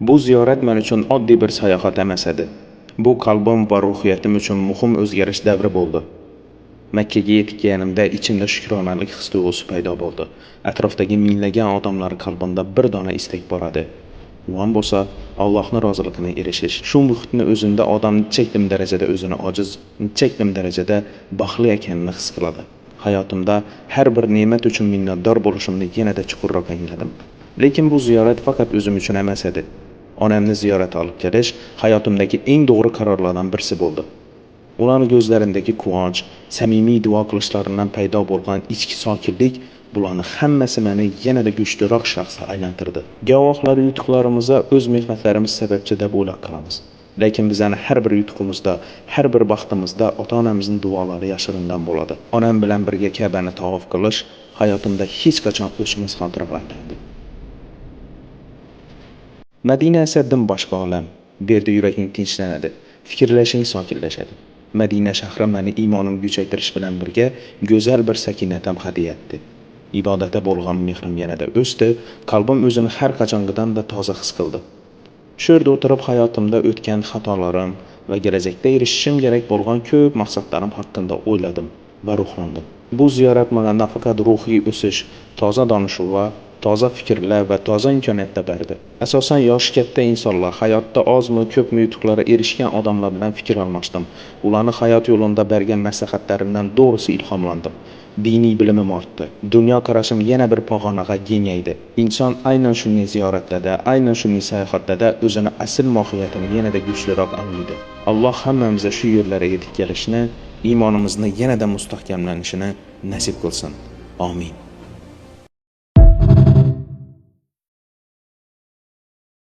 Bu ziyorat men uchun oddiy bir sayohat emas edi. Bu qalbim va ruhiyatim uchun muhim o'zgarish davri bo'ldi. Makkaga yetib kelganimda ichimda shukronalik his-tuyg'usi paydo bo'ldi. Atrofdagi minglab odamlar qalbimda bir dona istak bor edi. Ular bo'lsa Allohning roziligini erishish. Shu muhitni o'zida odam chekdim darajada o'zini ojiz, chekdim darajada baxtli ekanini his qiladi. Hayotimda har bir ne'mat uchun minnatdor bo'lishimni yanada chuqurroq angladim. Lekin bu ziyorat faqat o'zim uchun emas edi. Onamni ziyorat olib kelish hayotimdagi eng to'g'ri qarorlardan birisi bo'ldi. Ularning ko'zlarindagi quvonch, samimiy duo qilishlaridan paydo bo'lgan ichki sokinlik, bularning hammasi meni yanada kuchliroq shaxsga aylantirdi. Guvohlar yutuqlarimizga o'z mehnatlarimiz sababchi deb o'ylab qolamiz. Lekin bizning har bir yutuqimizda, har bir baxtimizda ota-onamizning duolari yashiringan bo'ladi. Onam bilan birga Ka'bani tavof qilish hayotimda hech qachon o'chmas xotiralardir. Madina esa dim boshqa olam. Bu yerda yuraging tinchlanadi, fikrlashing sokinlashadi. Madina shahri meni iymonimni kuchaytirish bilan birga go'zal bir sakinat ham hadya etdi. Ibodatga bo'lgan mehrim yanada o'sdi, qalbim o'zini har qachongidan-da toza his qildi. Shu yerda o'tirib hayotimda o'tgan xatolarim va kelajakda erishishim kerak bo'lgan ko'p maqsadlarim haqida o'yladim va ruhlandim. Bu ziyorat menga nafaqat ruhiy o'sish, toza donishuvlar, toza fikrlar va toza imkoniyatlar berdi. Asosan yoshi katta insonlar, hayotda ozmi ko'pmi yutuqlarga erishgan odamlar bilan fikr almashdim. Ularning hayot yo'lida bergan maslahatlaridan to'g'risi ilhomlandim. Diniy bilimim ortdi. Dunyo qarashim yana bir pog'onaga kengaydi. Inson aynan shunday ziyoratlarda, aynan shunday sayohatlarda o'zini asl mohiyatini yanada kuchliroq anglaydi. Alloh hammamizga shu yo'llarga yetib kelishni, iymonimizni yanada mustahkamlanishini nasib qilsin. Amin.